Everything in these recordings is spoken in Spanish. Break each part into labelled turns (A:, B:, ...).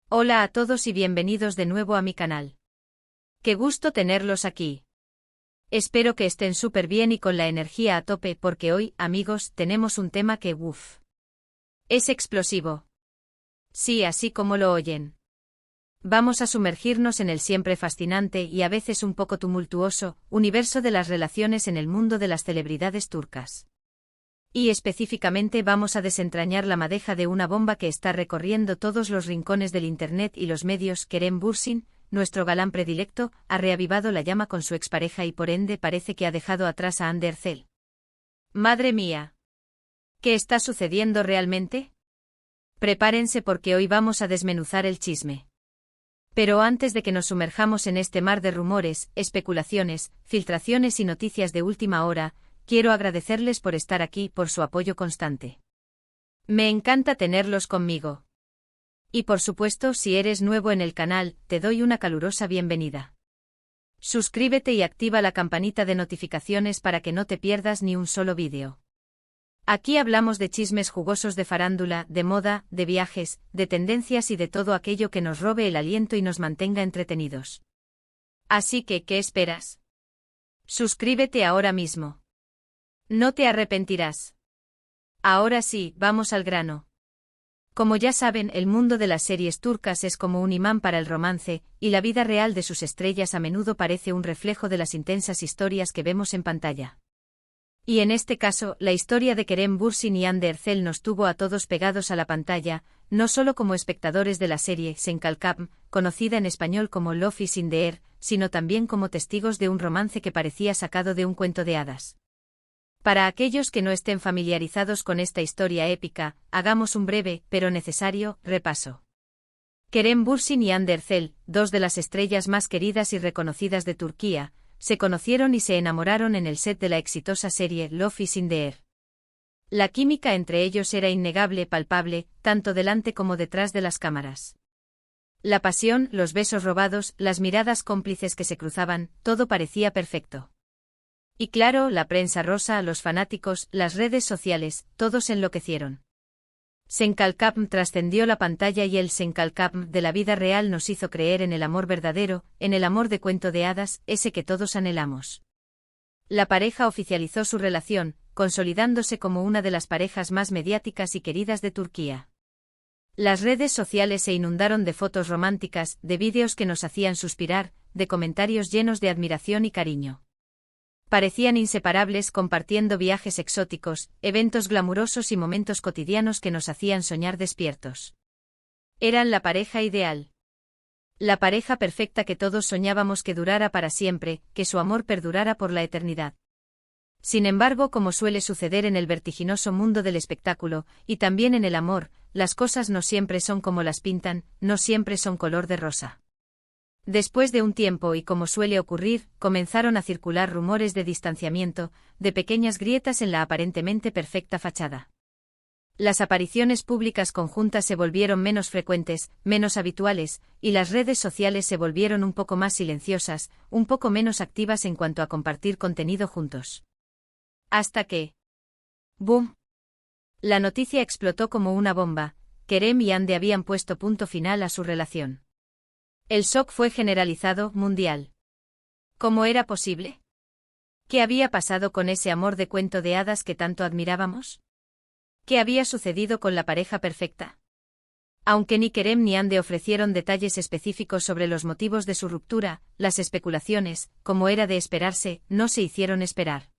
A: Hola a todos y bienvenidos de nuevo a mi canal. Qué gusto tenerlos aquí. Espero que estén súper bien y con la energía a tope porque hoy, amigos, tenemos un tema que, es explosivo. Sí, así como lo oyen. Vamos a sumergirnos en el siempre fascinante y a veces un poco tumultuoso universo de las relaciones en el mundo de las celebridades turcas. Y específicamente vamos a desentrañar la madeja de una bomba que está recorriendo todos los rincones del Internet y los medios. Kerem Bürsin, nuestro galán predilecto, ha reavivado la llama con su expareja y por ende parece que ha dejado atrás a Hande Erçel. ¡Madre mía! ¿Qué está sucediendo realmente? Prepárense porque hoy vamos a desmenuzar el chisme. Pero antes de que nos sumerjamos en este mar de rumores, especulaciones, filtraciones y noticias de última hora, quiero agradecerles por estar aquí, por su apoyo constante. Me encanta tenerlos conmigo. Y por supuesto, si eres nuevo en el canal, te doy una calurosa bienvenida. Suscríbete y activa la campanita de notificaciones para que no te pierdas ni un solo vídeo. Aquí hablamos de chismes jugosos de farándula, de moda, de viajes, de tendencias y de todo aquello que nos robe el aliento y nos mantenga entretenidos. Así que, ¿qué esperas? Suscríbete ahora mismo. No te arrepentirás. Ahora sí, vamos al grano. Como ya saben, el mundo de las series turcas es como un imán para el romance, y la vida real de sus estrellas a menudo parece un reflejo de las intensas historias que vemos en pantalla. Y en este caso, la historia de Kerem Bürsin y Hande Erçel nos tuvo a todos pegados a la pantalla, no solo como espectadores de la serie Senkalkam, conocida en español como Love is in the Air, sino también como testigos de un romance que parecía sacado de un cuento de hadas. Para aquellos que no estén familiarizados con esta historia épica, hagamos un breve, pero necesario, repaso. Kerem Bürsin y Hande Erçel, dos de las estrellas más queridas y reconocidas de Turquía, se conocieron y se enamoraron en el set de la exitosa serie Love is in the Air. La química entre ellos era innegable, palpable, tanto delante como detrás de las cámaras. La pasión, los besos robados, las miradas cómplices que se cruzaban, todo parecía perfecto. Y claro, la prensa rosa, los fanáticos, las redes sociales, todos enloquecieron. Senkalkam trascendió la pantalla y el Senkalkam de la vida real nos hizo creer en el amor verdadero, en el amor de cuento de hadas, ese que todos anhelamos. La pareja oficializó su relación, consolidándose como una de las parejas más mediáticas y queridas de Turquía. Las redes sociales se inundaron de fotos románticas, de vídeos que nos hacían suspirar, de comentarios llenos de admiración y cariño. Parecían inseparables, compartiendo viajes exóticos, eventos glamurosos y momentos cotidianos que nos hacían soñar despiertos. Eran la pareja ideal. La pareja perfecta que todos soñábamos que durara para siempre, que su amor perdurara por la eternidad. Sin embargo, como suele suceder en el vertiginoso mundo del espectáculo, y también en el amor, las cosas no siempre son como las pintan, no siempre son color de rosa. Después de un tiempo y como suele ocurrir, comenzaron a circular rumores de distanciamiento, de pequeñas grietas en la aparentemente perfecta fachada. Las apariciones públicas conjuntas se volvieron menos frecuentes, menos habituales, y las redes sociales se volvieron un poco más silenciosas, un poco menos activas en cuanto a compartir contenido juntos. Hasta que... ¡boom! La noticia explotó como una bomba. Kerem y Hande habían puesto punto final a su relación. El shock fue generalizado, mundial. ¿Cómo era posible? ¿Qué había pasado con ese amor de cuento de hadas que tanto admirábamos? ¿Qué había sucedido con la pareja perfecta? Aunque ni Kerem ni Hande ofrecieron detalles específicos sobre los motivos de su ruptura, las especulaciones, como era de esperarse, no se hicieron esperar.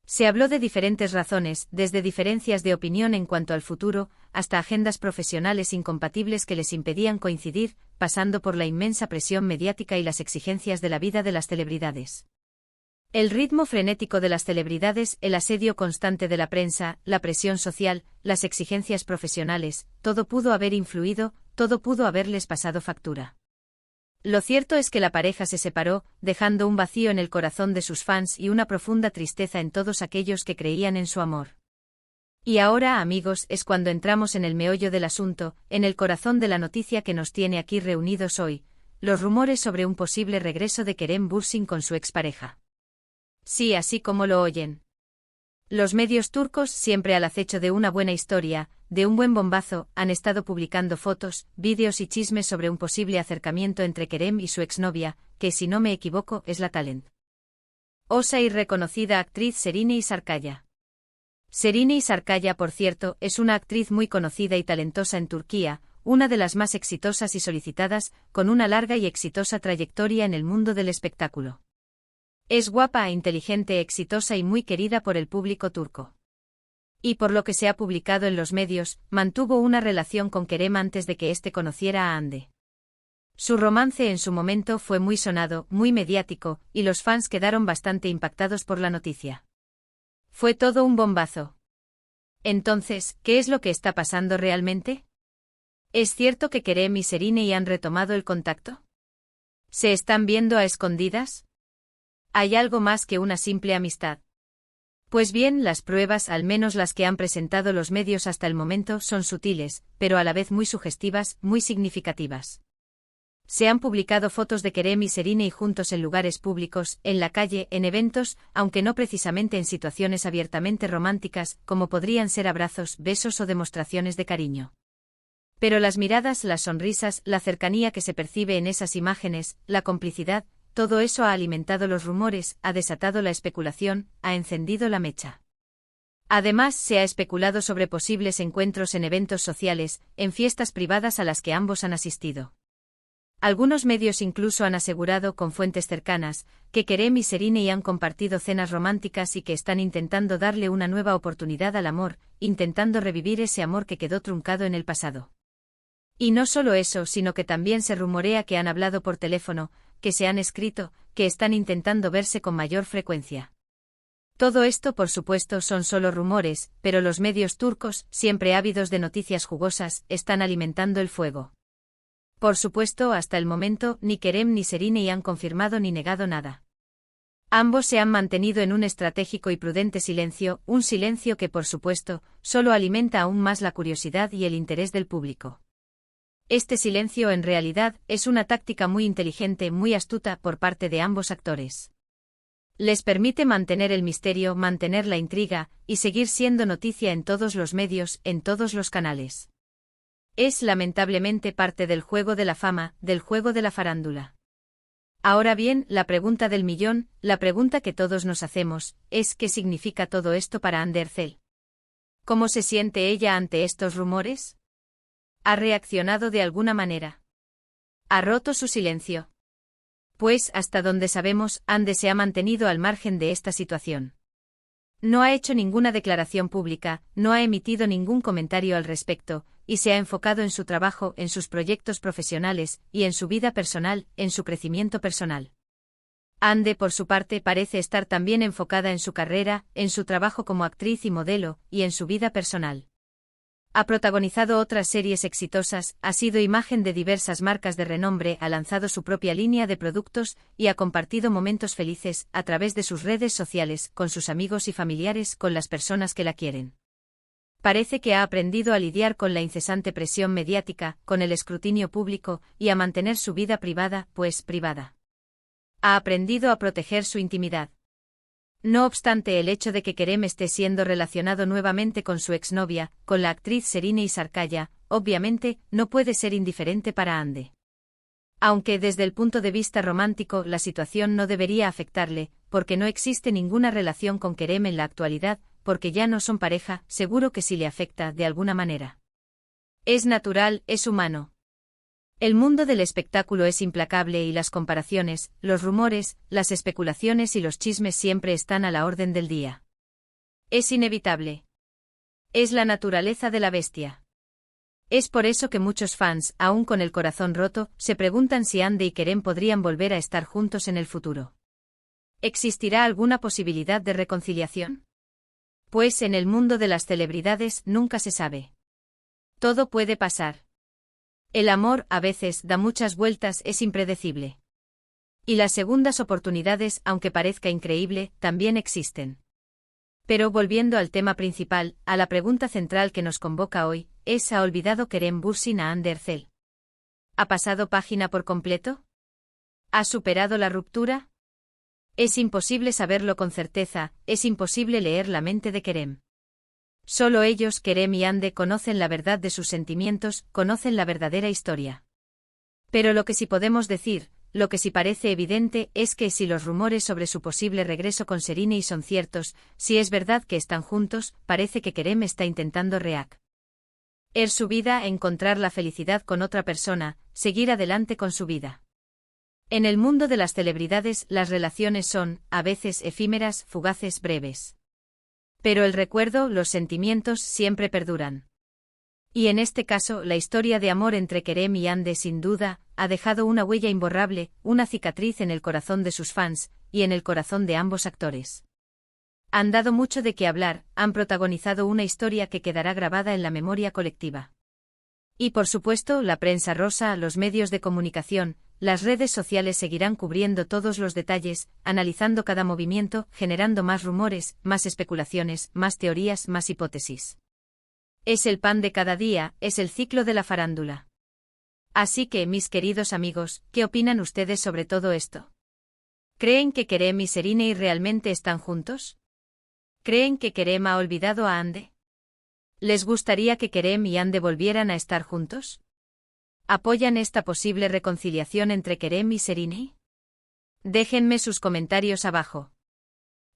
A: Se habló de diferentes razones, desde diferencias de opinión en cuanto al futuro, hasta agendas profesionales incompatibles que les impedían coincidir, pasando por la inmensa presión mediática y las exigencias de la vida de las celebridades. El ritmo frenético de las celebridades, el asedio constante de la prensa, la presión social, las exigencias profesionales, todo pudo haber influido, todo pudo haberles pasado factura. Lo cierto es que la pareja se separó, dejando un vacío en el corazón de sus fans y una profunda tristeza en todos aquellos que creían en su amor. Y ahora, amigos, es cuando entramos en el meollo del asunto, en el corazón de la noticia que nos tiene aquí reunidos hoy, los rumores sobre un posible regreso de Kerem Bürsin con su expareja. Sí, así como lo oyen. Los medios turcos, siempre al acecho de una buena historia, de un buen bombazo, han estado publicando fotos, vídeos y chismes sobre un posible acercamiento entre Kerem y su exnovia, que si no me equivoco es la talentosa y reconocida actriz Serine Sarkaya. Serine Sarkaya, por cierto, es una actriz muy conocida y talentosa en Turquía, una de las más exitosas y solicitadas, con una larga y exitosa trayectoria en el mundo del espectáculo. Es guapa, inteligente, exitosa y muy querida por el público turco. Y por lo que se ha publicado en los medios, mantuvo una relación con Kerem antes de que éste conociera a Hande. Su romance en su momento fue muy sonado, muy mediático, y los fans quedaron bastante impactados por la noticia. Fue todo un bombazo. Entonces, ¿qué es lo que está pasando realmente? ¿Es cierto que Kerem y Serine han retomado el contacto? ¿Se están viendo a escondidas? ¿Hay algo más que una simple amistad? Pues bien, las pruebas, al menos las que han presentado los medios hasta el momento, son sutiles, pero a la vez muy sugestivas, muy significativas. Se han publicado fotos de Kerem y Serine juntos en lugares públicos, en la calle, en eventos, aunque no precisamente en situaciones abiertamente románticas, como podrían ser abrazos, besos o demostraciones de cariño. Pero las miradas, las sonrisas, la cercanía que se percibe en esas imágenes, la complicidad, todo eso ha alimentado los rumores, ha desatado la especulación, ha encendido la mecha. Además, se ha especulado sobre posibles encuentros en eventos sociales, en fiestas privadas a las que ambos han asistido. Algunos medios incluso han asegurado con fuentes cercanas que Kerem y Serine han compartido cenas románticas y que están intentando darle una nueva oportunidad al amor, intentando revivir ese amor que quedó truncado en el pasado. Y no solo eso, sino que también se rumorea que han hablado por teléfono, que se han escrito, que están intentando verse con mayor frecuencia. Todo esto, por supuesto, son solo rumores, pero los medios turcos, siempre ávidos de noticias jugosas, están alimentando el fuego. Por supuesto, hasta el momento, ni Kerem ni Serine han confirmado ni negado nada. Ambos se han mantenido en un estratégico y prudente silencio, un silencio que, por supuesto, solo alimenta aún más la curiosidad y el interés del público. Este silencio, en realidad, es una táctica muy inteligente, muy astuta por parte de ambos actores. Les permite mantener el misterio, mantener la intriga, y seguir siendo noticia en todos los medios, en todos los canales. Es lamentablemente parte del juego de la fama, del juego de la farándula. Ahora bien, la pregunta del millón, la pregunta que todos nos hacemos, es ¿qué significa todo esto para Hande Erçel? ¿Cómo se siente ella ante estos rumores? ¿Ha reaccionado de alguna manera? ¿Ha roto su silencio? Pues, hasta donde sabemos, Hande se ha mantenido al margen de esta situación. No ha hecho ninguna declaración pública, no ha emitido ningún comentario al respecto, y se ha enfocado en su trabajo, en sus proyectos profesionales, y en su vida personal, en su crecimiento personal. Hande, por su parte, parece estar también enfocada en su carrera, en su trabajo como actriz y modelo, y en su vida personal. Ha protagonizado otras series exitosas, ha sido imagen de diversas marcas de renombre, ha lanzado su propia línea de productos y ha compartido momentos felices a través de sus redes sociales, con sus amigos y familiares, con las personas que la quieren. Parece que ha aprendido a lidiar con la incesante presión mediática, con el escrutinio público y a mantener su vida privada, pues privada. Ha aprendido a proteger su intimidad. No obstante, el hecho de que Kerem esté siendo relacionado nuevamente con su exnovia, con la actriz Serine Sarkaya, obviamente, no puede ser indiferente para Hande. Aunque desde el punto de vista romántico la situación no debería afectarle, porque no existe ninguna relación con Kerem en la actualidad, porque ya no son pareja, seguro que sí le afecta de alguna manera. Es natural, es humano. El mundo del espectáculo es implacable y las comparaciones, los rumores, las especulaciones y los chismes siempre están a la orden del día. Es inevitable. Es la naturaleza de la bestia. Es por eso que muchos fans, aún con el corazón roto, se preguntan si Hande y Kerem podrían volver a estar juntos en el futuro. ¿Existirá alguna posibilidad de reconciliación? Pues en el mundo de las celebridades nunca se sabe. Todo puede pasar. El amor, a veces, da muchas vueltas, es impredecible. Y las segundas oportunidades, aunque parezca increíble, también existen. Pero volviendo al tema principal, a la pregunta central que nos convoca hoy, ¿ha olvidado Kerem Bürsin a Hande Erçel? ¿Ha pasado página por completo? ¿Ha superado la ruptura? Es imposible saberlo con certeza, es imposible leer la mente de Kerem. Solo ellos, Kerem y Ande, conocen la verdad de sus sentimientos, conocen la verdadera historia. Pero lo que sí podemos decir, lo que sí parece evidente, es que si los rumores sobre su posible regreso con Serine son ciertos, si es verdad que están juntos, parece que Kerem está intentando su vida, encontrar la felicidad con otra persona, seguir adelante con su vida. En el mundo de las celebridades, las relaciones son, a veces, efímeras, fugaces, breves. Pero el recuerdo, los sentimientos, siempre perduran. Y en este caso, la historia de amor entre Kerem y Ande sin duda, ha dejado una huella imborrable, una cicatriz en el corazón de sus fans, y en el corazón de ambos actores. Han dado mucho de qué hablar, han protagonizado una historia que quedará grabada en la memoria colectiva. Y por supuesto, la prensa rosa, los medios de comunicación, las redes sociales seguirán cubriendo todos los detalles, analizando cada movimiento, generando más rumores, más especulaciones, más teorías, más hipótesis. Es el pan de cada día, es el ciclo de la farándula. Así que, mis queridos amigos, ¿qué opinan ustedes sobre todo esto? ¿Creen que Kerem y Serine realmente están juntos? ¿Creen que Kerem ha olvidado a Ande? ¿Les gustaría que Kerem y Ande volvieran a estar juntos? ¿Apoyan esta posible reconciliación entre Kerem y Serine? Déjenme sus comentarios abajo.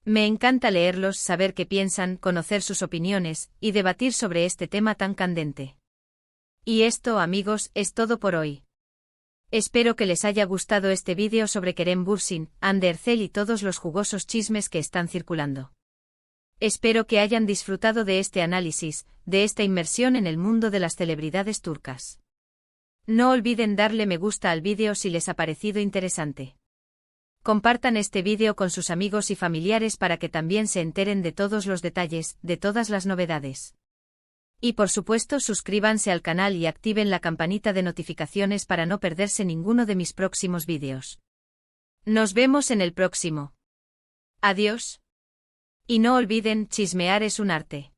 A: Me encanta leerlos, saber qué piensan, conocer sus opiniones, y debatir sobre este tema tan candente. Y esto, amigos, es todo por hoy. Espero que les haya gustado este vídeo sobre Kerem Bürsin, Ande Erçel y todos los jugosos chismes que están circulando. Espero que hayan disfrutado de este análisis, de esta inmersión en el mundo de las celebridades turcas. No olviden darle me gusta al vídeo si les ha parecido interesante. Compartan este vídeo con sus amigos y familiares para que también se enteren de todos los detalles, de todas las novedades. Y por supuesto suscríbanse al canal y activen la campanita de notificaciones para no perderse ninguno de mis próximos vídeos. Nos vemos en el próximo. Adiós. Y no olviden, chismear es un arte.